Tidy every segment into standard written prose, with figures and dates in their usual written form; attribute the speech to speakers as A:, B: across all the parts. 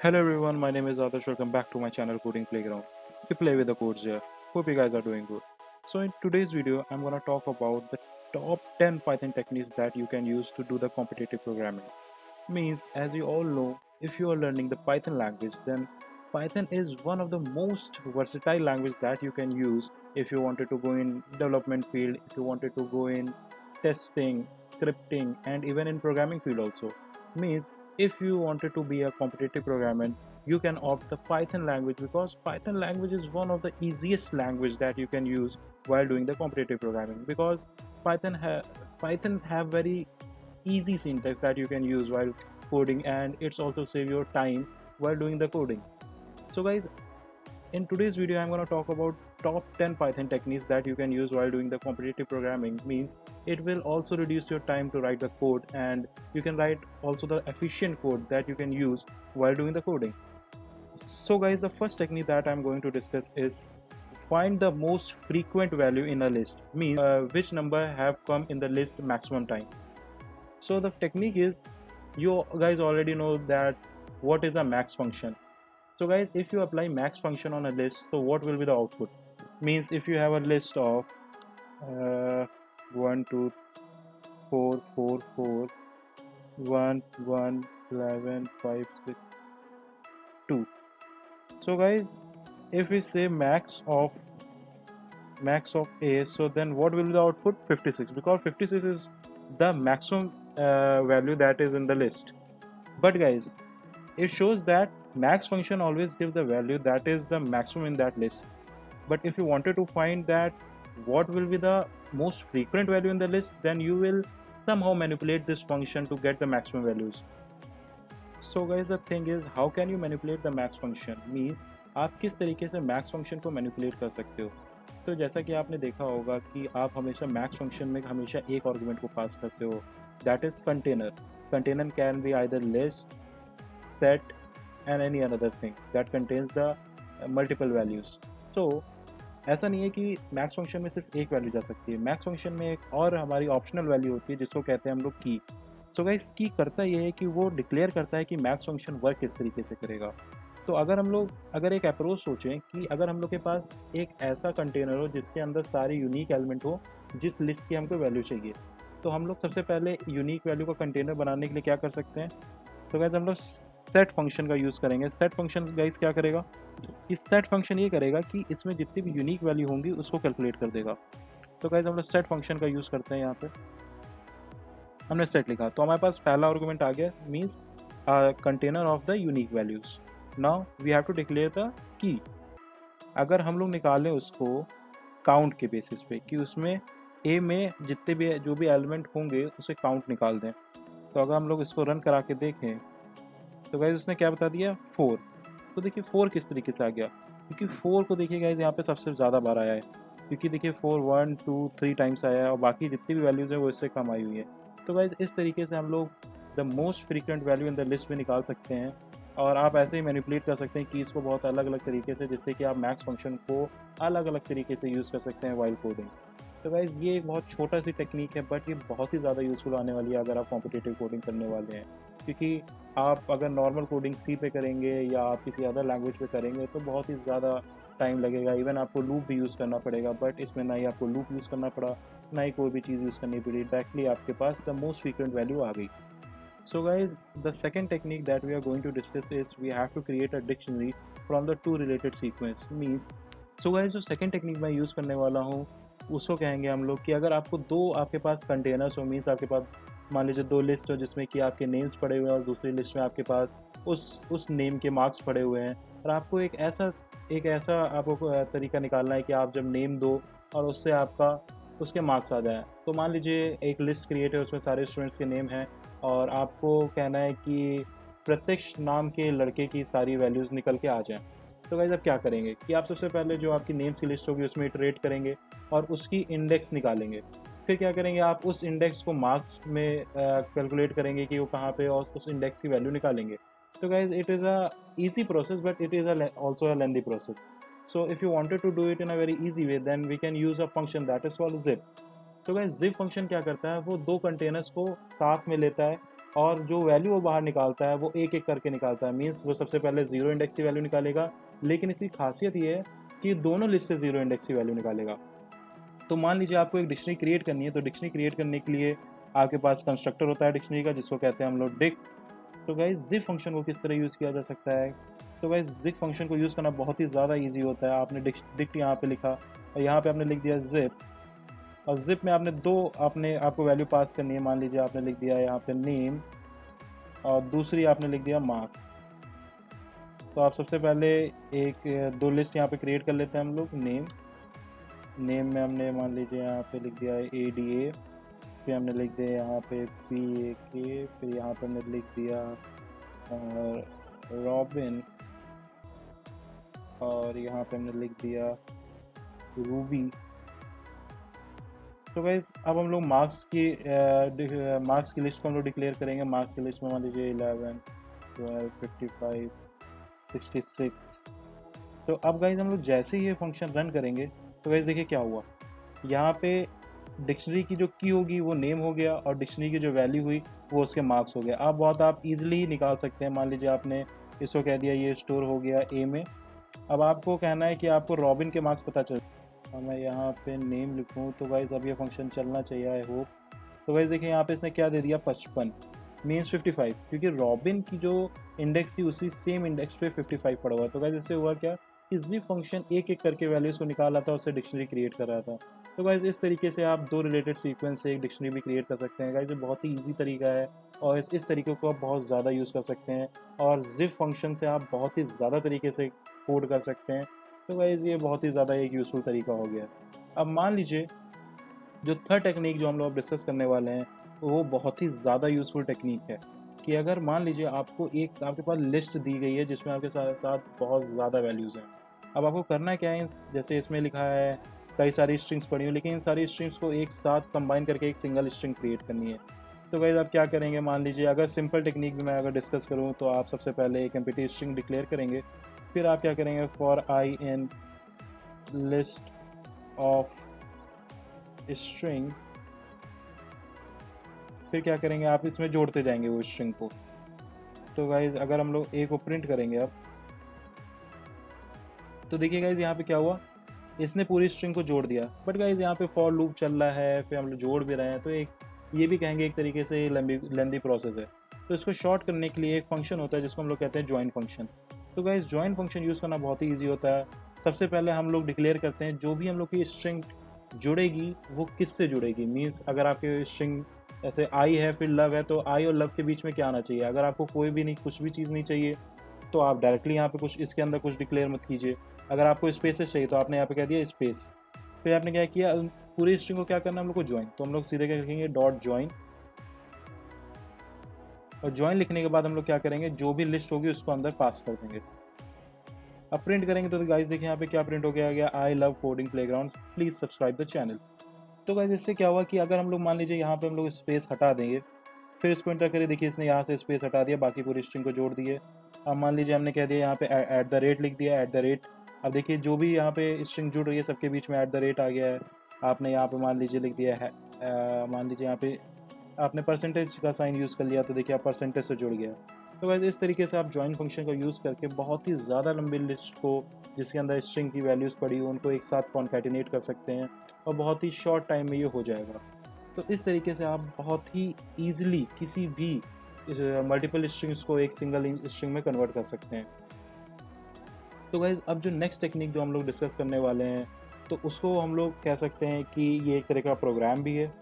A: Hello everyone, my name is Adarsh. Welcome back to my channel Coding Playground. We play with the codes here. Hope you guys are doing good. So in today's video, I'm gonna talk about the top 10 Python techniques that you can use to do the competitive programming. Means, as you all know, if you are learning the Python language, then Python is one of the most versatile language that you can use if you wanted to go in development field, if you wanted to go in testing, scripting, and even in programming field also. Means, if you wanted to be a competitive programmer, you can opt the Python language because Python language is one of the easiest language that you can use while doing the competitive programming because Python have very easy syntax that you can use while coding, and it's also save your time while doing the coding. So guys, in today's video I'm going to talk about top 10 Python techniques that you can use while doing the competitive programming. Means it will also reduce your time to write the code, and you can write also the efficient code that you can use while doing the coding. So guys, the first technique that I'm going to discuss is find the most frequent value in a list. Means which number have come in the list maximum time. So the technique is, you guys already know that what is a max function. So guys, if you apply max function on a list, so what will be the output? Means if you have a list of uh, 1 2 4 4 4 1 1 11 5 6 2. So guys, if we say max of a, so then what will be the output? 56, because 56 is the maximum value that is in the list. But guys, it shows that max function always gives the value that is the maximum in that list. But if you wanted to find that what will be the most frequent value in the list, then you will somehow manipulate this function to get the maximum values. So guys, the thing is, how can you manipulate the max function? Means आप किस तरीके से max function को manipulate कर सकते हो? तो जैसा कि आपने देखा होगा कि आप हमेशा max function में हमेशा एक argument को पास करते हो, that is container. Container can be either list, set, and any another thing that contains the multiple values. So ऐसा नहीं है कि मैक्स फंक्शन में सिर्फ एक वैल्यू जा सकती है, मैक्स फंक्शन में एक और हमारी ऑप्शनल वैल्यू होती है जिसको कहते हैं हम लोग की. सो गाइस, की करता ये है कि वो डिक्लेयर करता है कि मैक्स फंक्शन वर्क किस तरीके से करेगा. तो अगर एक अप्रोच सोचें कि अगर हम लोग के पास एक ऐसा कंटेनर हो जिसके अंदर सारे यूनिक एलिमेंट हो जिस लिस्ट की हमको वैल्यू चाहिए, तो हम लोग सबसे पहले यूनिक वैल्यू का कंटेनर बनाने के लिए क्या कर सकते हैं? तो गाइस, हम लोग सेट फंक्शन का यूज़ करेंगे. सेट फंक्शन गाइस क्या करेगा? इस सेट फंक्शन ये करेगा कि इसमें जितनी भी यूनिक वैल्यू होंगी उसको कैलकुलेट कर देगा. तो गाइस, हम लोग सेट फंक्शन का यूज़ करते हैं. यहाँ पे हमने सेट लिखा तो हमारे पास पहला आर्गुमेंट आ गया, means container of the unique values. Now we have to declare the key. अगर हम लोग निकालें उसको काउंट के बेसिस पे कि उसमें ए में जितने भी जो भी एलिमेंट होंगे उसे काउंट निकाल दें, तो अगर हम लोग इसको रन करा के देखें तो गाइज उसने क्या बता दिया? 4. तो देखिए 4 किस तरीके से आ गया, क्योंकि 4 को देखिए गाइज यहाँ पे सबसे ज़्यादा बार आया है, क्योंकि देखिए 4 1 2 3 टाइम्स आया है और बाकी जितनी भी वैल्यूज़ है वो इससे कम आई हुई है. तो गाइज इस तरीके से हम लोग the most frequent value in the list में निकाल सकते हैं, और आप ऐसे ही मैनिपुलेट कर सकते हैं कि इसको बहुत अलग अलग तरीके से, जिससे कि आप मैक्स फंक्शन को अलग अलग तरीके से यूज़ कर सकते हैं वाइल कोडिंग. तो गाइज ये एक बहुत छोटा सी टेक्निक है, बट ये बहुत ही ज़्यादा यूज़फुल आने वाली है अगर आप कॉम्पिटिटिव कोडिंग करने वाले हैं. क्योंकि आप अगर नॉर्मल कोडिंग सी पे करेंगे या आप किसी अदर लैंग्वेज पे करेंगे तो बहुत ही ज़्यादा टाइम लगेगा. इवन आपको लूप भी यूज़ करना पड़ेगा, बट इसमें ना ही आपको लूप यूज़ करना पड़ा, ना ही कोई भी चीज़ यूज़ करनी पड़ी. डायरेक्टली आपके पास द मोस्ट फ्रीक्वेंट वैल्यू आ गई. So guys, the second technique that we are going to discuss is we have to create a dictionary from the two related sequence. Means, so guys, जो second technique मैं use करने वाला हूँ उसको कहेंगे हम लोग कि अगर आपको दो आपके पास कंटेनर्स हो, मीन्स आपके पास मान लीजिए दो लिस्ट हो जिसमें कि आपके नेम्स पड़े हुए हैं और दूसरी लिस्ट में आपके पास उस नेम के मार्क्स पड़े हुए हैं, और आपको एक ऐसा आपको तरीका निकालना है कि आप जब नेम दो और उससे आपका उसके मार्क्स आ जाए. तो मान लीजिए एक लिस्ट क्रिएट है, उसमें सारे स्टूडेंट्स के नेम हैं और आपको कहना है कि प्रत्यक्ष नाम के लड़के की सारी वैल्यूज़ निकल के आ जाएँ. तो गाइस, आप क्या करेंगे कि आप सबसे पहले जो आपकी नेम्स की लिस्ट होगी उसमें इटरेट करेंगे और उसकी इंडेक्स निकालेंगे. फिर क्या करेंगे, आप उस इंडेक्स को मार्क्स में कैलकुलेट करेंगे कि वो कहाँ पे, और उस इंडेक्स की वैल्यू निकालेंगे. तो guys, it is a easy process, but it is also a lengthy process. So if you wanted to do it in a very easy way, then we can use a function that is called zip. तो guys, zip function क्या करता है, वो दो containers को साथ में लेता है और जो वैल्यू वो बाहर निकालता है वो एक एक करके निकालता है। मीन्स वो सबसे पहले जीरो इंडेक्स की वैल्यू निकालेगा, लेकिन इसकी खासियत ये है कि दोनों लिस्ट से जीरो इंडेक्स की वैल्यू निकालेगा। तो मान लीजिए आपको एक डिक्शनरी क्रिएट करनी है, तो डिक्शनरी क्रिएट करने के लिए आपके पास कंस्ट्रक्टर होता है डिक्शनरी का, जिसको कहते हैं हम लोग डिक। तो गाइस जिप फंक्शन को किस तरह यूज़ किया जा सकता है? तो गाइस जिप फंक्शन को यूज़ करना बहुत ही ज़्यादा ईजी होता है। आपने डिक्ट यहाँ पे लिखा और यहाँ पे आपने लिख दिया जिप, और जिप में आपने दो आपने आपको वैल्यू पास करनी है। मान लीजिए आपने लिख दिया यहाँ पे नेम और दूसरी आपने लिख दिया मार्क्स। तो आप सबसे पहले एक दो लिस्ट यहाँ पे क्रिएट कर लेते हैं हम लोग। नेम में हमने मान लीजिए यहाँ पे लिख दिया ADA, फिर हमने लिख दिया यहाँ पे PAK, फिर यहाँ पे हमने लिख दिया रॉबिन, और यहाँ पे हमने लिख दिया रूबी। तो गाइस अब हम लोग मार्क्स की लिस्ट को हम लोग डिक्लेयर करेंगे। मार्क्स की लिस्ट में मान लीजिए 11, 12, 55, 66। तो अब गाइस हम लोग जैसे ही ये फंक्शन रन करेंगे तो गाइस देखिए क्या हुआ, यहाँ पे डिक्शनरी की जो की होगी वो नेम हो गया, और डिक्शनरी की जो वैल्यू हुई वो उसके मार्क्स हो गया। अब आप इजीली निकाल सकते हैं। मान लीजिए आपने इसको कह दिया ये स्टोर हो गया A में। अब आपको कहना है कि आपको रॉबिन के मार्क्स पता चल। अब मैं यहाँ पे नेम लिखूँ तो गाइस अब ये फंक्शन चलना चाहिए, आई होप। तो गाइस देखिए यहाँ पे इसने क्या दे दिया, 55 मीन्स 55, क्योंकि रॉबिन की जो इंडेक्स थी उसी सेम इंडेक्स पे 55 पड़ा हुआ। तो गाइस इससे हुआ क्या, कि जिप फंक्शन एक एक करके वैल्यूज़ को निकाल रहा था, उससे डिक्शनरी क्रिएट कर रहा था। तो गाइस इस तरीके से आप दो रिलेटेड सीक्वेंस से एक डिक्शनरी भी क्रिएट कर सकते हैं। गाइस ये बहुत ही ईजी तरीका है, और इस तरीके को आप बहुत ज़्यादा यूज़ कर सकते हैं, और जिप फंक्शन से आप बहुत ही ज़्यादा तरीके से कोड कर सकते हैं। तो गाइस ये बहुत ही ज़्यादा एक यूज़फुल तरीका हो गया। अब मान लीजिए जो थर्ड टेक्निक जो हम लोग डिस्कस करने वाले हैं वो बहुत ही ज़्यादा यूज़फुल टेक्निक है, कि अगर मान लीजिए आपके पास लिस्ट दी गई है जिसमें आपके साथ साथ बहुत ज़्यादा वैल्यूज़ हैं। अब आपको करना क्या है, जैसे इसमें लिखा है कई सारी स्ट्रिंग्स पड़ी हुई, लेकिन इन सारी स्ट्रिंग्स को एक साथ कंबाइन करके एक सिंगल स्ट्रिंग क्रिएट करनी है। तो गाइस आप क्या करेंगे, मान लीजिए अगर सिंपल टेक्निक भी मैं अगर डिस्कस करूँ तो आप सबसे पहले एक एम्प्टी स्ट्रिंग डिक्लेयर करेंगे। फिर आप क्या करेंगे, for I in list of string, फिर क्या करेंगे आप इसमें जोड़ते जाएंगे वो स्ट्रिंग को। तो गाइज अगर हम लोग ए को प्रिंट करेंगे अब, तो देखिए गाइज यहाँ पे क्या हुआ, इसने पूरी स्ट्रिंग को जोड़ दिया। बट गाइज यहाँ पे फॉर लूप चल रहा है, फिर हम लोग जोड़ भी रहे हैं, तो एक ये भी कहेंगे एक तरीके से लेंदी प्रोसेस है। तो इसको शॉर्ट करने के लिए एक फंक्शन होता है जिसको हम लोग कहते हैं ज्वाइन फंक्शन। तो गाइज ज्वाइन फंक्शन यूज़ करना बहुत ही ईजी होता है। सबसे पहले हम लोग डिक्लेयर करते हैं जो भी हम लोग की स्ट्रिंग जुड़ेगी वो किससे जुड़ेगी। मीन्स अगर आपके स्ट्रिंग ऐसे आई है फिर लव है, तो आई और लव के बीच में क्या आना चाहिए। अगर आपको कोई भी नहीं, कुछ भी चीज़ नहीं चाहिए, तो आप डायरेक्टली यहाँ पे कुछ इसके अंदर कुछ डिक्लेयर मत कीजिए। अगर आपको स्पेसेस चाहिए तो आपने यहाँ पे कह दिया स्पेस, फिर आपने क्या किया, पूरी स्ट्रिंग को क्या करना है हम लोग को ज्वाइन। तो हम लोग सीधे क्या लिखेंगे, डॉट ज्वाइन, और ज्वाइन लिखने के बाद हम लोग क्या करेंगे, जो भी लिस्ट होगी उसको अंदर पास कर देंगे। अब प्रिंट करेंगे तो गाइस देखिए यहाँ पे क्या प्रिंट हो गया, I love coding playground, please subscribe the channel. तो गाइस इससे क्या हुआ कि अगर हम लोग मान लीजिए यहाँ पे हम लोग स्पेस हटा देंगे, फिर इसको एंटर करिए, देखिए इसने यहाँ से स्पेस हटा दिया, बाकी पूरी स्ट्रिंग को जोड़ दिए। अब मान लीजिए हमने कह दिया यहाँ पे एट द रेट लिख दिया, एट द रेट। अब देखिए जो भी यहाँ पे स्ट्रिंग जुड़ रही है सबके बीच में एट द रेट आ गया है। आपने यहाँ पे मान लीजिए लिख दिया है, मान लीजिए यहाँ पे आपने परसेंटेज का साइन यूज़ कर लिया, तो देखिए आप परसेंटेज से जुड़ गया। तो वैसे इस तरीके से आप ज्वाइन फंक्शन का यूज़ करके बहुत ही ज़्यादा लंबी लिस्ट को जिसके अंदर स्ट्रिंग की वैल्यूज़ पड़ी हो उनको एक साथ कॉन्कैटिनेट कर सकते हैं, और बहुत ही शॉर्ट टाइम में ये हो जाएगा। तो इस तरीके से आप बहुत ही ईजिली किसी भी मल्टीपल स्ट्रिंग्स को एक सिंगल स्ट्रिंग में कन्वर्ट कर सकते हैं। तो गाइज अब जो नेक्स्ट टेक्निक जो हम लोग डिस्कस करने वाले हैं, तो उसको हम लोग कह सकते हैं कि ये एक तरह का प्रोग्राम भी है,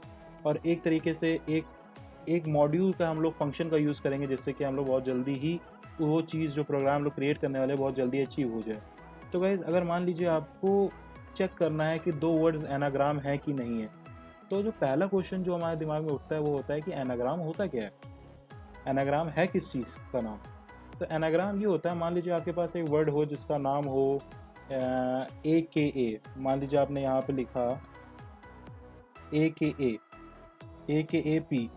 A: और एक तरीके से एक मॉड्यूल का हम लोग फंक्शन का यूज़ करेंगे, जिससे कि हम लोग बहुत जल्दी ही वो चीज़ जो प्रोग्राम हम लोग क्रिएट करने वाले हैं बहुत जल्दी अचीव हो जाए। तो गाइज अगर मान लीजिए आपको चेक करना है कि दो वर्ड्स एनाग्राम है कि नहीं है, तो जो पहला क्वेश्चन जो हमारे दिमाग में उठता है वो होता है कि एनाग्राम होता क्या है, एनाग्राम है किस चीज़ का नाम। तो एनाग्राम ये होता है, मान लीजिए आपके पास एक वर्ड हो जिसका नाम हो AKA। मान लीजिए आपने यहाँ पे लिखा AKA, AKAP।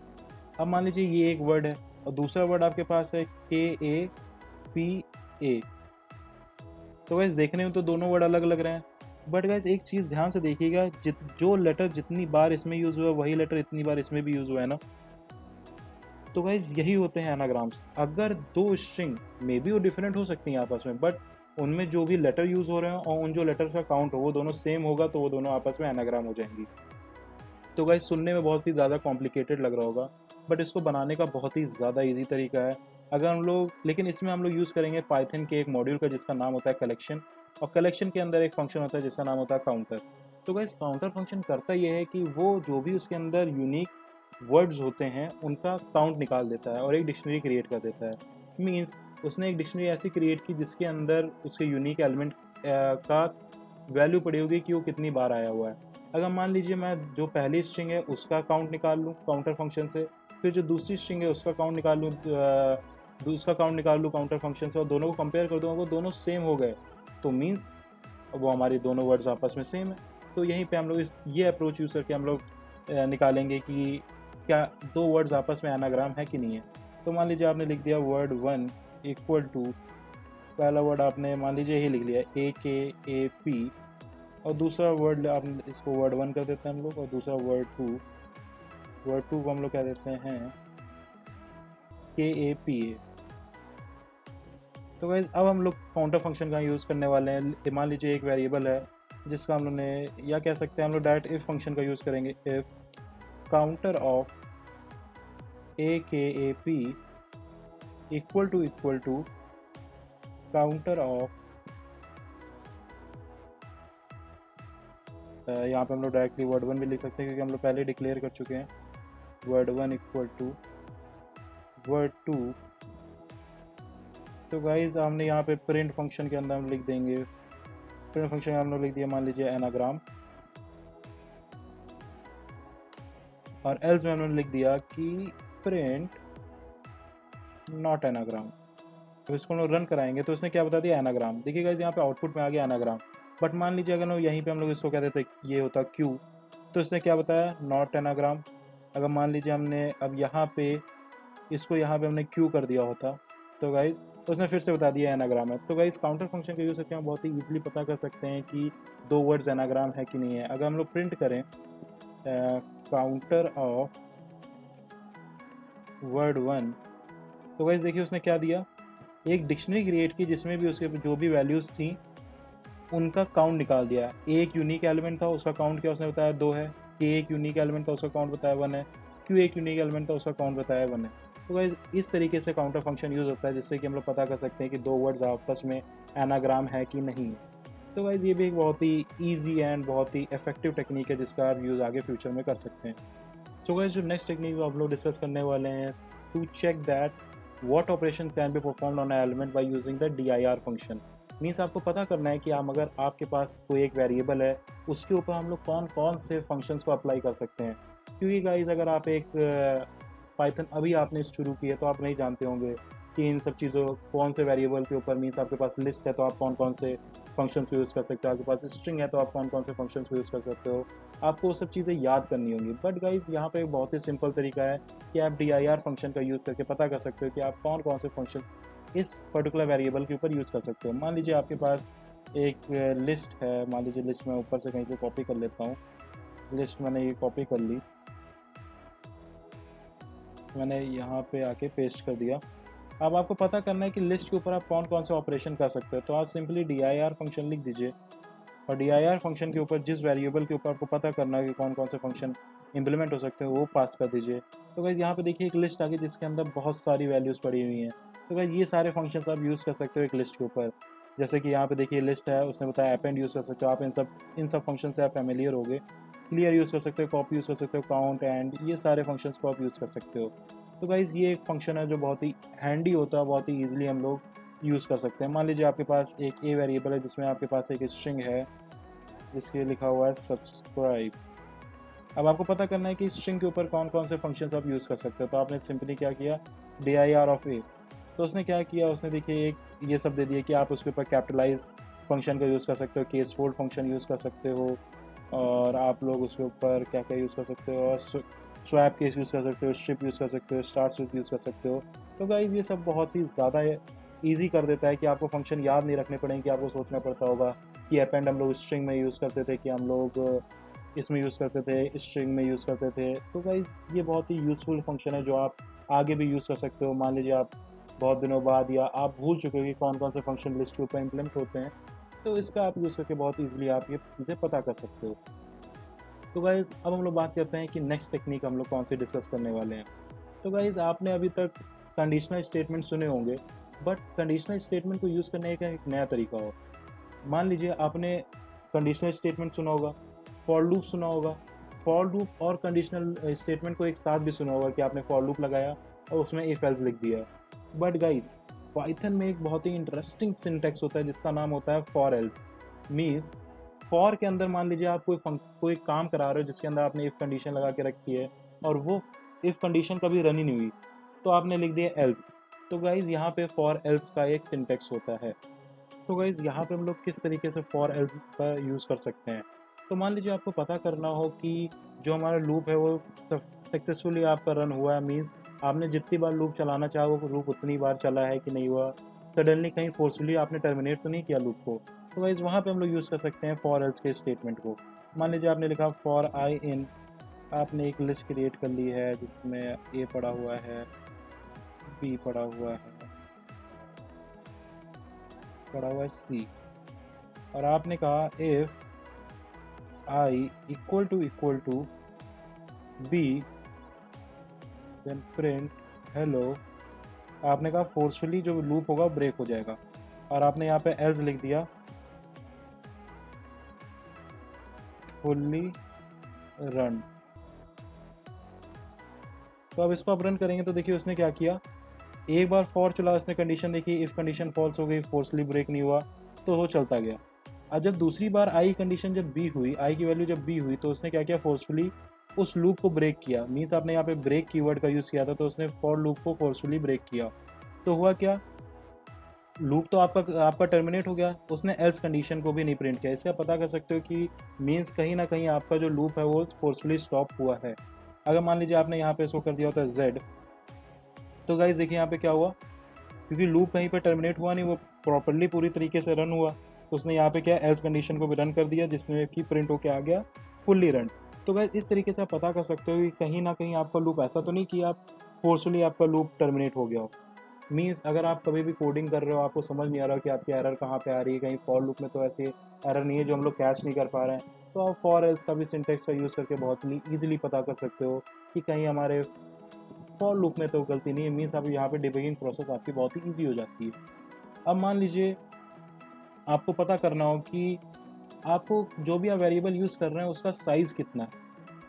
A: अब मान लीजिए ये एक वर्ड है, और दूसरा वर्ड आपके पास है KAPA। तो वैसे देखने में तो दोनों वर्ड अलग लग रहे हैं, बट गाइस एक चीज़ ध्यान से देखिएगा, जो लेटर जितनी बार इसमें यूज़ हुआ है वही लेटर इतनी बार इसमें भी यूज़ हुआ है ना। तो गाइज यही होते हैं एनाग्राम्स। अगर दो स्ट्रिंग मे बी वो डिफरेंट हो सकती हैं आपस में, बट उनमें जो भी लेटर यूज़ हो रहे हैं और उन जो लेटर्स का काउंट हो वो दोनों सेम होगा, तो वो दोनों आपस में एनाग्राम हो जाएंगी। तो गाइज सुनने में बहुत ही ज़्यादा कॉम्प्लिकेटेड लग रहा होगा, बट इसको बनाने का बहुत ही ज़्यादा ईजी तरीका है। अगर हम लोग, लेकिन इसमें हम लोग यूज़ करेंगे पाइथन के एक मॉड्यूल का जिसका नाम होता है कलेक्शन, और कलेक्शन के अंदर एक फंक्शन होता है जिसका नाम होता है काउंटर। तो गाइज काउंटर फंक्शन करता ये है कि वो जो भी उसके अंदर यूनिक वर्ड्स होते हैं उनका काउंट निकाल देता है और एक डिक्शनरी क्रिएट कर देता है। मीन्स उसने एक डिक्शनरी ऐसी क्रिएट की जिसके अंदर उसके यूनिक एलिमेंट का वैल्यू पड़ी होगी कि वो कितनी बार आया हुआ है। अगर मान लीजिए मैं जो पहली स्ट्रिंग है उसका काउंट निकाल लूँ काउंटर फंक्शन से, फिर जो दूसरी स्ट्रिंग है उसका काउंट निकाल लूँ दूसरा काउंट निकाल लूँ काउंटर फंक्शन से, और दोनों को कंपेयर कर दूँ, वो दोनों सेम हो गए, तो मीन्स वो हमारी दोनों वर्ड्स आपस में सेम है। तो यहीं पे हम लोग ये अप्रोच यूज़ करके हम लोग निकालेंगे कि क्या दो वर्ड्स आपस में एनाग्राम है कि नहीं है। तो मान लीजिए आपने लिख दिया वर्ड वन इक्वल टू, पहला वर्ड आपने मान लीजिए यही लिख लिया AKAP, और दूसरा वर्ड आप इसको वर्ड वन कर देते हैं हम लोग, और दूसरा वर्ड टू को हम लोग कह देते हैं KAPA। तो गाइस अब हम लोग काउंटर फंक्शन का यूज़ करने वाले हैं। मान लीजिए एक वेरिएबल है जिसका हम लोग ने, या कह सकते हैं हम लोग डायरेक्ट इफ फंक्शन का यूज़ करेंगे। If counter of AKAP equal to counter of, यहाँ पे हम लोग डायरेक्टली वर्ड वन भी लिख सकते हैं क्योंकि हम लोग पहले डिक्लेयर कर चुके हैं। Word one equal to word two. तो गाइज हमने यहाँ पे प्रिंट फंक्शन के अंदर हम लिख देंगे, प्रिंट फंक्शन हम लोग लिख दिया मान लीजिए एनाग्राम, और एल्स में हमने लिख दिया कि प्रिंट नॉट एनाग्राम। तो इसको हम लोग रन कराएंगे तो इसने क्या बता दिया, एनाग्राम। देखिए गाइज यहाँ पे आउटपुट में आ गया एनाग्राम, बट मान लीजिए अगर यहीं पे हम लोग इसको कह देते ये होता क्यू, तो इसने क्या बताया, नॉट एनाग्राम। अगर मान लीजिए हमने अब यहाँ पे इसको यहाँ पे हमने क्यू कर दिया होता, तो गाइज उसने फिर से बता दिया एनाग्राम है। तो गाइज काउंटर फंक्शन का यूज़ करके हम बहुत ही ईजिली पता कर सकते हैं कि दो वर्ड्स एनाग्राम है कि नहीं है। अगर हम लोग प्रिंट करें काउंटर ऑफ वर्ड वन, तो गाइज देखिए उसने क्या दिया, एक डिक्शनरी क्रिएट की जिसमें भी उसके जो भी वैल्यूज़ थी उनका काउंट निकाल दिया। एक यूनिक एलिमेंट था उसका काउंट क्या उसने बताया 2 है, के एक यूनिक एलिमेंट था उसका काउंट बताया 1 है, क्यू एक यूनिक एलिमेंट था उसका काउंट बताया 1 है। तो गाइज इस तरीके से काउंटर फंक्शन यूज़ होता है जिससे कि हम लोग पता कर सकते हैं कि दो वर्ड्स आपस में एनाग्राम है कि नहीं है। तो गाइज ये भी एक बहुत ही ईजी एंड बहुत ही इफेक्टिव टेक्निक है जिसका आप यूज़ आगे फ्यूचर में कर सकते हैं। सो गाइज जो नेक्स्ट टेक्निक आप लोग डिस्कस करने वाले हैं, to check that what operation can be performed on element by using the DIR function. Means आपको पता करना है कि आप अगर आपके पास कोई एक वेरिएबल है उसके ऊपर हम लोग कौन कौन से फंक्शंस को अप्लाई कर सकते हैं। क्योंकि गाइज अगर आप एक पाइथन अभी आपने शुरू की है तो आप नहीं जानते होंगे कि इन सब चीज़ों कौन से वेरिएबल के ऊपर, मीन्स आपके पास लिस्ट है तो आप कौन कौन से फंक्शंस को यूज़ कर सकते हो, आपके पास स्ट्रिंग है तो आप कौन कौन से फंक्शंस को यूज़ कर सकते हो। आपको वो सब चीज़ें याद करनी होंगी। बट गाइज यहाँ पे एक बहुत ही सिंपल तरीका है कि आप DIR फंक्शन का यूज़ करके पता कर सकते हो कि आप कौन कौन से फंक्शन इस पर्टिकुलर वेरिएबल के ऊपर यूज़ कर सकते हो। मान लीजिए आपके पास एक लिस्ट है, मान लीजिए लिस्ट मैं ऊपर से कहीं से कॉपी कर लेता हूँ। लिस्ट मैंने ये कॉपी कर ली, मैंने यहाँ पे आके पेस्ट कर दिया। अब आपको पता करना है कि लिस्ट के ऊपर आप कौन कौन से ऑपरेशन कर सकते हो, तो आप सिंपली DIR फंक्शन लिख दीजिए, और DIR फंक्शन के ऊपर जिस वेरिएबल के ऊपर आपको पता करना है कि कौन कौन से फंक्शन इंप्लीमेंट हो सकते हैं वो पास कर दीजिए। तो गाइस यहाँ पे देखिए एक लिस्ट आ गई जिसके अंदर बहुत सारी वैल्यूज़ पड़ी हुई हैं। तो गाइस ये सारे फंक्शंस आप यूज़ कर सकते हो एक लिस्ट के ऊपर। जैसे कि यहाँ पे देखिए लिस्ट है, उसने बताया अपेंड यूज़ कर सकते हो, आप इन सब फंक्शन से आप फैमिलियर हो गए। क्लियर यूज़ कर सकते हो, कॉपी यूज़ कर सकते हो, काउंट एंड, ये सारे फंक्शंस को आप यूज़ कर सकते हो। तो गाइज़ ये एक फंक्शन है जो बहुत ही हैंडी होता है, बहुत ही ईजिली हम लोग यूज़ कर सकते हैं। मान लीजिए आपके पास एक ए वेरिएबल है जिसमें आपके पास एक स्ट्रिंग है जिसके लिखा हुआ है सब्सक्राइब। अब आपको पता करना है कि स्ट्रिंग के ऊपर कौन कौन से फंक्शंस आप यूज़ कर सकते हो। तो आपने सिंपली क्या किया, DIR ऑफ ए। तो उसने क्या किया, उसने देखिए एक ये सब दे दिया कि आप उसके ऊपर कैपिटलाइज फंक्शन का यूज़ कर सकते हो, केस फोल्ड फंक्शन यूज़ कर सकते हो, और आप लोग उसके ऊपर क्या क्या यूज़ कर सकते हो, और स्वैप केस यूज़ कर सकते हो, स्ट्रिप यूज़ कर सकते हो, स्टार स्विच यूज़ कर सकते हो। तो गाइस ये सब बहुत ही ज़्यादा ईजी कर देता है कि आपको फंक्शन याद नहीं रखने पड़ेंगे, कि आपको सोचना पड़ता होगा कि अपेंड हम लोग स्ट्रिंग में यूज़ करते थे, कि हम लोग इसमें यूज़ करते थे, स्ट्रिंग में यूज़ करते थे। तो गाइस ये बहुत ही यूज़फुल फंक्शन है जो आप आगे भी यूज़ कर सकते हो। मान लीजिए आप बहुत दिनों बाद या आप भूल चुके हो कि कौन कौन से फंक्शन लिस्ट के ऊपर इम्प्लीमेंट होते हैं, तो इसका आप यूज़ करके बहुत ईजिली आप ये चीज़ें पता कर सकते हो। तो गाइज़ अब हम लोग बात करते हैं कि नेक्स्ट टेक्निक हम लोग कौन सी डिस्कस करने वाले हैं। तो गाइज़ आपने अभी तक कंडीशनल स्टेटमेंट सुने होंगे, बट कंडीशनल स्टेटमेंट को यूज़ करने का एक नया तरीका हो। मान लीजिए आपने कंडीशनल स्टेटमेंट सुना होगा, फॉर लूप सुना होगा, फॉर लूप और कंडीशनल स्टेटमेंट को एक साथ भी सुना होगा कि आपने फॉर लूप लगाया और उसमें इफ एल्स लिख दिया। बट गाइस पाइथन में एक बहुत ही इंटरेस्टिंग सिंटैक्स होता है जिसका नाम होता है फॉर एल्स। मीन्स फॉर के अंदर मान लीजिए आप कोई काम करा रहे हो जिसके अंदर आपने इफ कंडीशन लगा के रखी है और वो इफ कंडीशन कभी रन ही नहीं हुई, तो आपने लिख दिया एल्स। तो गाइज यहाँ पे फॉर एल्स का एक सिंटैक्स होता है। तो गाइज यहाँ पे हम लोग किस तरीके से फॉर एल्स का यूज़ कर सकते हैं। तो मान लीजिए आपको पता करना हो कि जो हमारा लूप है वो सक्सेसफुली आपका रन हुआ है। मीन्स आपने जितनी बार लूप चलाना चाहा वो लूप उतनी बार चला है कि नहीं हुआ, सडनली कहीं फोर्सफुली आपने टर्मिनेट तो नहीं किया लूप को। तो गाइज वहाँ पे हम लोग यूज़ कर सकते हैं फॉर एल्स के स्टेटमेंट को। मान लीजिए आपने लिखा फॉर आई इन, आपने एक लिस्ट क्रिएट कर ली है जिसमें ए पड़ा हुआ है, बी पड़ा हुआ है, पड़ा हुआ है सी, और आपने कहा if I equal to B then print hello. आपने कहा फोर्सफुली जो लूप होगा ब्रेक हो जाएगा, और आपने यहाँ पे एल्स लिख दिया फुल्ली रन। तो अब इसको आप रन करेंगे तो देखिए उसने क्या किया, एक बार फॉर चला, उसने कंडीशन देखी, इफ कंडीशन फॉल्स हो गई, फोर्सफुली ब्रेक नहीं हुआ, तो वो चलता गया। अब जब दूसरी बार आई कंडीशन जब बी हुई, आई की वैल्यू जब बी हुई, तो उसने क्या किया, फोर्सफुली उस लूप को ब्रेक किया। मीन्स आपने यहाँ पे ब्रेक कीवर्ड का यूज़ किया था, तो उसने फॉर लूप को फोर्सफुली ब्रेक किया। तो हुआ क्या, लूप तो आपका आपका टर्मिनेट हो गया, उसने एल्स कंडीशन को भी नहीं प्रिंट किया। इससे आप पता कर सकते हो कि मीन्स कहीं ना कहीं आपका जो लूप है वो फोर्सफुली स्टॉप हुआ है। अगर मान लीजिए आपने यहाँ पे इसको कर दिया होता है जेड, तो गाइज देखिए यहाँ पे क्या हुआ, क्योंकि लूप कहीं पे टर्मिनेट हुआ नहीं, वो प्रॉपरली पूरी तरीके से रन हुआ, तो उसने यहाँ पे क्या एल्स कंडीशन को भी रन कर दिया, जिसमें कि प्रिंट होके आ गया फुल्ली रन। तो गाइस इस तरीके से आप पता कर सकते हो कि कहीं ना कहीं आपका लूप ऐसा तो नहीं कि आप फोर्सफुली आपका लूप टर्मिनेट हो गया हो। मीन्स अगर आप कभी भी कोडिंग कर रहे हो, आपको समझ नहीं आ रहा हो कि आपकी एरर कहाँ पे आ रही है, कहीं फॉर लूप में तो ऐसे एरर नहीं है जो हम लोग कैच नहीं कर पा रहे हैं, तो आप फॉर एल्स का भी सिंटेक्स का यूज़ करके बहुत ईजिली पता कर सकते हो कि कहीं हमारे फॉर लूप में तो गलती नहीं है। मीन्स आप यहाँ पे डिबगिंग प्रोसेस आपकी बहुत ही ईजी हो जाती है। अब मान लीजिए आपको पता करना हो कि आपको जो भी आप वेरिएबल यूज़ कर रहे हैं उसका साइज़ कितना है,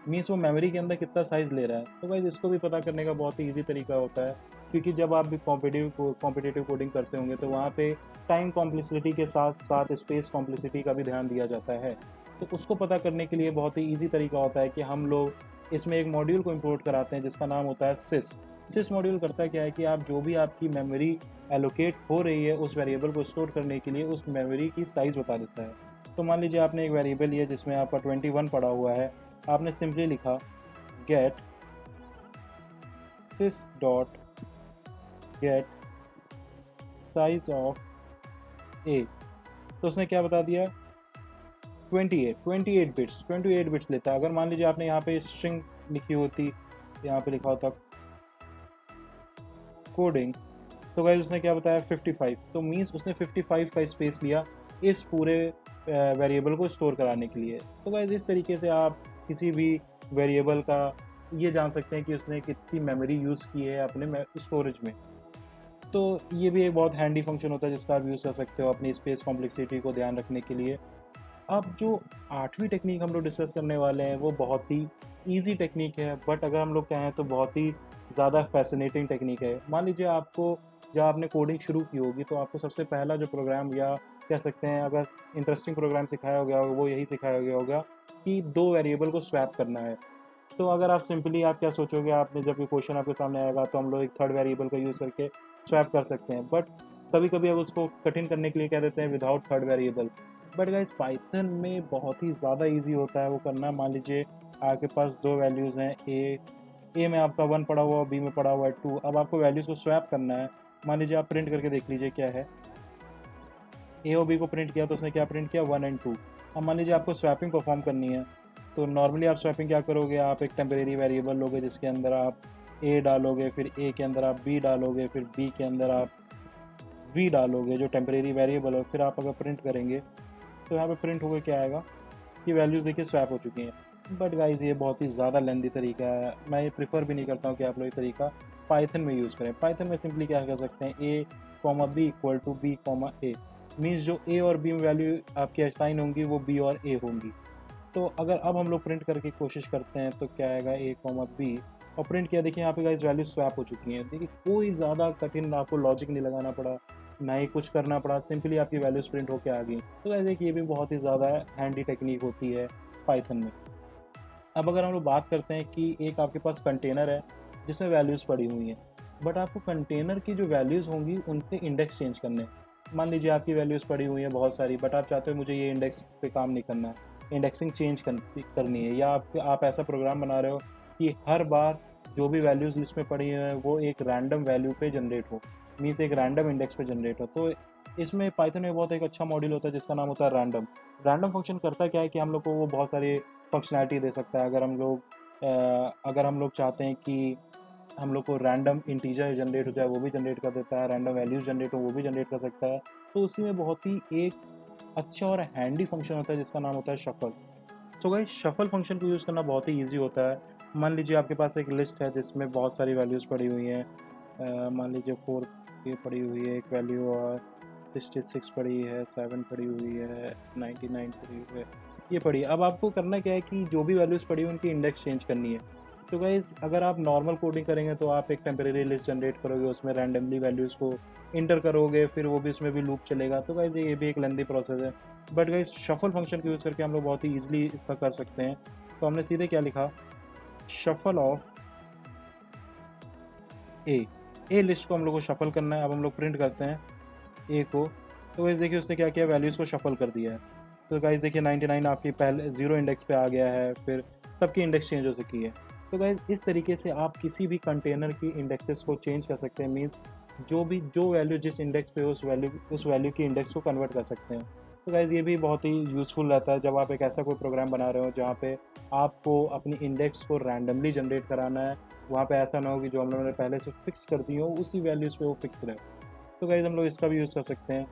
A: मीन्स वो मेमोरी के अंदर कितना साइज़ ले रहा है। तो गाइस इसको भी पता करने का बहुत ही ईजी तरीका होता है, क्योंकि जब आप भी कॉम्पिटिटिव कोडिंग करते होंगे तो वहाँ पे टाइम कॉम्प्लेक्सिटी के साथ साथ स्पेस कॉम्प्लेक्सिटी का भी ध्यान दिया जाता है। तो उसको पता करने के लिए बहुत ही ईजी तरीका होता है कि हम लोग इसमें एक मॉड्यूल को इम्पोर्ट कराते हैं जिसका नाम होता है सिस। सिस मॉड्यूल करता क्या है कि आप जो भी आपकी मेमोरी एलोकेट हो रही है उस वेरिएबल को स्टोर करने के लिए उस मेमोरी की साइज़ बता देता है। तो मान लीजिए आपने एक वेरिएबल लिया जिसमें आपका 21 पड़ा हुआ है, आपने सिंपली लिखा get sys dot get size of a, तो उसने क्या बता दिया 28 बिट्स लेता है। अगर मान लीजिए आपने यहाँ पे स्ट्रिंग लिखी होती, यहाँ पे लिखा होता कोडिंग, तो गाइस उसने क्या बताया 55, तो मीन्स उसने 55 का स्पेस लिया इस पूरे वेरिएबल को स्टोर कराने के लिए। तो गाइस इस तरीके से आप किसी भी वेरिएबल का ये जान सकते हैं कि उसने कितनी मेमोरी यूज़ की है अपने स्टोरेज में। तो ये भी एक बहुत हैंडी फंक्शन होता है जिसका आप यूज़ कर सकते हो अपनी स्पेस कॉम्प्लेक्सिटी को ध्यान रखने के लिए। अब जो आठवीं टेक्निक हम लोग डिस्कस करने वाले हैं वो बहुत ही ईजी टेक्निक है, बट अगर हम लोग कहें तो बहुत ही ज़्यादा फैसिनेटिंग टेक्निक है। मान लीजिए आपको जब आपने कोडिंग शुरू की होगी तो आपको सबसे पहला जो प्रोग्राम या कह सकते हैं अगर इंटरेस्टिंग प्रोग्राम सिखाया गया होगा वो यही सिखाया गया होगा कि दो वेरिएबल को स्वैप करना है। तो अगर आप सिंपली आप क्या सोचोगे, आपने जब ये क्वेश्चन आपके सामने आएगा तो हम लोग एक थर्ड वेरिएबल का यूज़ करके स्वैप कर सकते हैं, बट कभी कभी अब उसको कठिन करने के लिए कह देते हैं without third variable. But guys Python में बहुत ही ज़्यादा इजी होता है वो करना। मान लीजिए आपके पास दो वैल्यूज़ हैं, ए में आपका 1 पड़ा हुआ, बी में पड़ा हुआ है 2। अब आपको वैल्यूज़ को स्वैप करना है। मान लीजिए आप प्रिंट करके देख लीजिए क्या है, ए और बी को प्रिंट किया तो उसने क्या प्रिंट किया 1 एंड 2। अब मान लीजिए आपको स्वैपिंग परफॉर्म करनी है, तो नॉर्मली आप स्वैपिंग क्या करोगे, आप एक टेम्परेरी वेरिएबल लोगे जिसके अंदर आप ए डालोगे, फिर ए के अंदर आप बी डालोगे, फिर बी के अंदर आप वी डालोगे जो टेम्परेरी वेरिएबल है, फिर आप अगर प्रिंट करेंगे तो यहाँ पे प्रिंट होकर क्या आएगा कि वैल्यूज़ देखिए स्वैप हो चुकी हैं। बट गाइज ये बहुत ही ज़्यादा लेंदी तरीका है, मैं ये प्रीफर भी नहीं करता हूँ कि आप लोग ये तरीका पाइथन में यूज़ करें। पाइथन में सिंपली क्या कर सकते हैं, a comma b equal to b comma a, means जो ए और बी में वैल्यू आपकी असाइन होंगी वो बी और ए होंगी। तो अगर अब हम लोग प्रिंट करके कोशिश करते हैं तो क्या आएगा, ए कॉमा बी, और प्रिंट किया, देखिए यहाँ पे गाइस वैल्यू स्वैप हो चुकी हैं। देखिए कोई ज़्यादा कठिन आपको लॉजिक नहीं लगाना पड़ा, ना ही कुछ करना पड़ा, सिंपली आपकी वैल्यूज प्रिंट होके आ गई। तो गाइस एक ये भी बहुत ही ज़्यादा हैंडी टेक्निक होती है पाइथन में। अब अगर हम लोग बात करते हैं कि एक आपके पास कंटेनर है जिसमें वैल्यूज़ पड़ी हुई हैं, बट आपको कंटेनर की जो वैल्यूज़ होंगी उनके इंडेक्स चेंज करने हैं। मान लीजिए आपकी वैल्यूज़ पड़ी हुई हैं बहुत सारी, बट आप चाहते हो मुझे ये इंडेक्स पे काम नहीं करना है, इंडेक्सिंग चेंज करनी है, या आप ऐसा प्रोग्राम बना रहे हो कि हर बार जो भी वैल्यूज़ लिस्ट में पड़ी हैं वो एक रैंडम वैल्यू पे जनरेट हो, मीन्स एक रैंडम इंडेक्स पे जनरेट हो। तो इसमें पाइथन में बहुत एक अच्छा मॉड्यूल होता है जिसका नाम होता है रैंडम। रैंडम फंक्शन करता क्या है कि हम लोग को वो बहुत सारी फंक्शनैलिटी दे सकता है। अगर हम लोग चाहते हैं कि हम लोग को रैंडम इंटीजर जनरेट हो जाए वो भी जनरेट कर देता है, रैंडम वैल्यूज जनरेट हो वो भी जनरेट कर सकता है। तो उसी में बहुत ही एक अच्छा और हैंडी फंक्शन होता है जिसका नाम होता है shuffle. So guys shuffle function को यूज़ करना बहुत ही ईजी होता है। मान लीजिए आपके पास एक लिस्ट है जिसमें बहुत सारी वैल्यूज़ पड़ी हुई हैं, मान लीजिए 4 ये पड़ी हुई है एक वैल्यू, और 66 पड़ी है, 7 पड़ी हुई है, 99 पड़ी हुई है, ये पड़ी है। अब आपको करना क्या है कि जो भी वैल्यूज़ पड़ी हुई उनकी इंडेक्स चेंज करनी है। तो गाइज़ अगर आप नॉर्मल कोडिंग करेंगे तो आप एक टेम्परेरी लिस्ट जनरेट करोगे, उसमें रैंडमली वैल्यूज़ को इंटर करोगे, फिर वो भी उसमें भी लूप चलेगा। तो गाइज़ ये भी एक लेंदी प्रोसेस है। बट गाइज़ शफल फंक्शन को यूज़ करके हम लोग बहुत ही ईजिली इसका कर सकते हैं। तो हमने सीधे क्या लिखा, शफल ऑफ ए लिस्ट को हम लोग को शफल करना है। अब हम लोग प्रिंट करते हैं ए को, तो गाइस देखिए उसने क्या किया, वैल्यूज़ को शफल कर दिया है। तो गाइस देखिए 99 आपकी पहले जीरो इंडेक्स पे आ गया है, फिर सबकी इंडेक्स चेंज हो चुकी है। तो गाइस इस तरीके से आप किसी भी कंटेनर की इंडेक्सेस को चेंज कर सकते हैं, मीन्स जो वैल्यू जिस इंडेक्स पे उस वैल्यू की इंडेक्स को कन्वर्ट कर सकते हैं। तो गाइस ये भी बहुत ही यूज़फुल रहता है जब आप एक ऐसा कोई प्रोग्राम बना रहे हो जहाँ पे आपको अपनी इंडेक्स को रैंडमली जनरेट कराना है। वहाँ पे ऐसा ना हो कि जो हम लोगों ने पहले से फिक्स कर दी हो उसी वैल्यूज़ पे वो फिक्स रहे। तो गाइस हम लोग इसका भी यूज़ कर सकते हैं।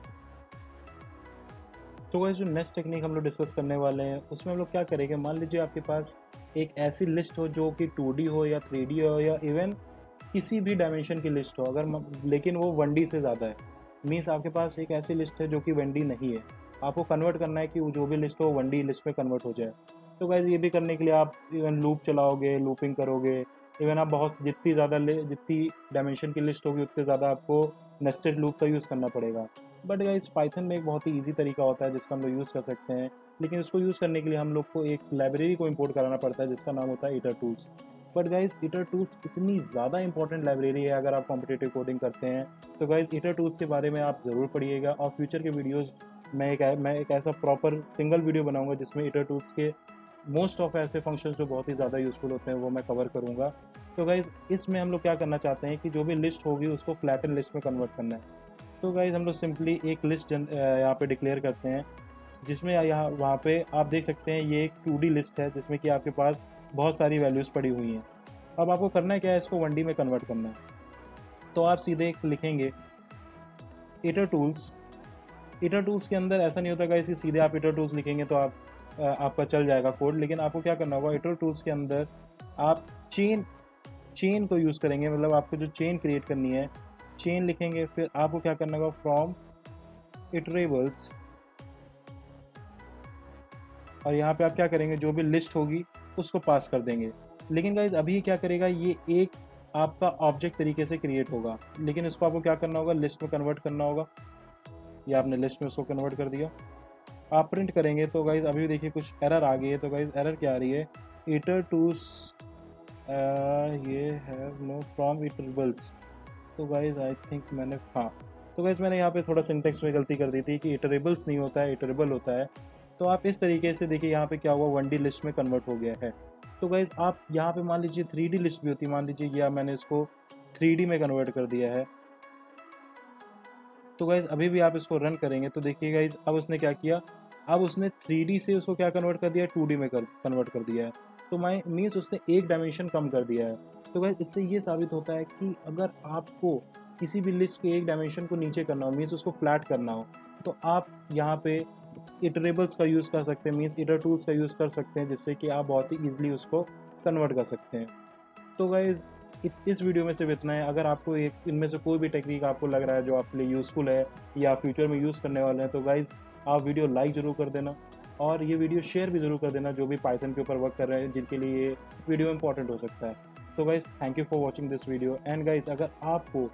A: तो गाइस जो नेक्स्ट टेक्निक हम लोग डिस्कस करने वाले हैं उसमें हम लोग क्या करेंगे, मान लीजिए आपके पास एक ऐसी लिस्ट हो जो कि 2D हो या 3D हो या इवन किसी भी डायमेंशन की लिस्ट हो, लेकिन वो 1D से ज़्यादा है, मीन्स आपके पास एक ऐसी लिस्ट है जो कि 1D नहीं है, आपको कन्वर्ट करना है कि वो जो भी लिस्ट हो 1D लिस्ट में कन्वर्ट हो जाए। तो गाइस ये भी करने के लिए आप इवन लूप चलाओगे, लूपिंग करोगे, इवन आप बहुत जितनी डायमेंशन की लिस्ट होगी उतने ज़्यादा आपको नेस्टेड लूप का यूज़ करना पड़ेगा। बट गाइस पाइथन में एक बहुत ही ईजी तरीका होता है जिसका हम लोग यूज़ कर सकते हैं, लेकिन इसको यूज़ करने के लिए हम लोग को एक लाइब्रेरी को इंपोर्ट कराना पड़ता है जिसका नाम होता है eater tools. But guys eater tools इतनी ज़्यादा इंपॉर्टेंट लाइब्रेरी है अगर आप कॉम्पिटिटिव कोडिंग करते हैं। तो गाइस ईटर टूल्स के बारे में आप ज़रूर पढ़िएगा, और फ्यूचर के वीडियोज़ मैं एक ऐसा प्रॉपर सिंगल वीडियो बनाऊंगा जिसमें ईटर टूल्स के मोस्ट ऑफ ऐसे फंक्शंस जो बहुत ही ज़्यादा यूज़फुल होते हैं वो मैं कवर करूँगा। तो गाइज़ इसमें हम लोग क्या करना चाहते हैं कि जो भी लिस्ट होगी उसको फ्लैटन लिस्ट में कन्वर्ट करना है। तो गाइज़ हम लोग सिंपली एक लिस्ट यहाँ पे डिक्लेयर करते हैं जिसमें यहाँ वहाँ पे आप देख सकते हैं ये एक 2D लिस्ट है जिसमें कि आपके पास बहुत सारी वैल्यूज़ पड़ी हुई हैं। अब आपको करना है क्या है, इसको 1D में कन्वर्ट करना है। तो आप सीधे एक लिखेंगे ईटर टूल्स। ईटर टूल्स के अंदर ऐसा नहीं होता गाइस कि सीधे आप ईटर टूल्स लिखेंगे तो आपका चल जाएगा कोड, लेकिन आपको क्या करना होगा, ईटर टूल्स के अंदर आप चेन को यूज़ करेंगे, मतलब आपको जो चेन क्रिएट करनी है चेन लिखेंगे। फिर आपको क्या करना होगा, फ्रॉम इटरेबल्स, और यहाँ पे आप क्या करेंगे, जो भी लिस्ट होगी उसको पास कर देंगे। लेकिन गाइज अभी क्या करेगा, ये एक आपका ऑब्जेक्ट तरीके से क्रिएट होगा, लेकिन इसको आपको क्या करना होगा, लिस्ट में कन्वर्ट करना होगा। ये आपने लिस्ट में उसको कन्वर्ट कर दिया। आप प्रिंट करेंगे तो गाइज अभी देखिए कुछ एरर आ गई है। तो गाइज एरर क्या आ रही है, ईटर टूल्स ये है नो फ्रॉम इटरेबल्स। तो गाइज आई थिंक मैंने तो गाइज मैंने यहाँ पे थोड़ा सिंटेक्स में गलती कर दी थी कि इटरेबल्स नहीं होता है, इटरेबल होता है। तो आप इस तरीके से देखिए यहाँ पे क्या हुआ, 1D लिस्ट में कन्वर्ट हो गया है। तो गाइज आप यहाँ पे मान लीजिए 3D लिस्ट भी होती, मान लीजिए या मैंने इसको 3D में कन्वर्ट कर दिया है। तो गाइज अभी भी आप इसको रन करेंगे तो देखिए गाइज अब उसने क्या किया, अब उसने 3D से उसको क्या कन्वर्ट कर दिया है, 2D में कन्वर्ट कर दिया है। तो मीन्स उसने एक डायमेंशन कम कर दिया है। तो गाइस इससे ये साबित होता है कि अगर आपको किसी भी लिस्ट के एक डायमेंशन को नीचे करना हो, मीन्स उसको फ्लैट करना हो, तो आप यहाँ पे इटरेबल्स का यूज़ कर सकते हैं, मीन्स इटर टूल्स का यूज़ कर सकते हैं, जिससे कि आप बहुत ही ईजिली उसको कन्वर्ट कर सकते हैं। तो गाइज़ इस वीडियो में सिर्फ इतना है। अगर आपको एक इनमें से कोई भी टेक्निक आपको लग रहा है जो आपके लिए यूज़फुल है या फ्यूचर में यूज़ करने वाले हैं, तो गाइज़ आप वीडियो लाइक ज़रूर कर देना और ये वीडियो शेयर भी ज़रूर कर देना जो भी पाइथन के ऊपर वर्क कर रहे हैं, जिनके लिए ये वीडियो इंपॉर्टेंट हो सकता है। तो guys thank you for watching this video. And guys अगर आपको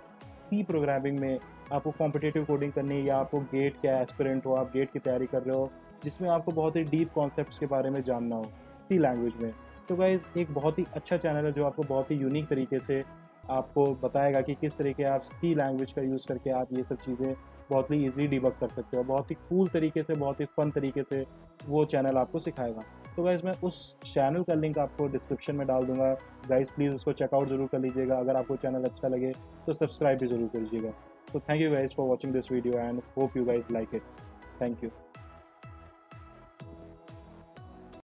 A: सी प्रोग्रामिंग में आपको कॉम्पिटिटिव कोडिंग करनी है या आपको गेट के एस्पिरेंट हो, आप गेट की तैयारी कर रहे हो, जिसमें आपको बहुत ही डीप कॉन्सेप्ट्स के बारे में जानना हो सी लैंग्वेज में, तो गाइज़ एक बहुत ही अच्छा चैनल है जो आपको बहुत ही यूनिक तरीके से आपको बताएगा कि किस तरीके आप सी लैंग्वेज का यूज़ करके आप ये सब चीज़ें बहुत ही ईज़िली डिबग कर सकते हो। बहुत ही कूल तरीके से, बहुत ही फ़न तरीके से वो चैनल आपको सिखाएगा। तो गाइज़ मैं उस चैनल का लिंक आपको डिस्क्रिप्शन में डाल दूँगा। गाइज़ प्लीज़ उसको चेकआउट ज़रूर कर लीजिएगा। अगर आपको चैनल अच्छा लगे तो सब्सक्राइब भी ज़रूर कर लीजिएगा। तो thank you guys for watching this video and hope you guys like it. Thank you.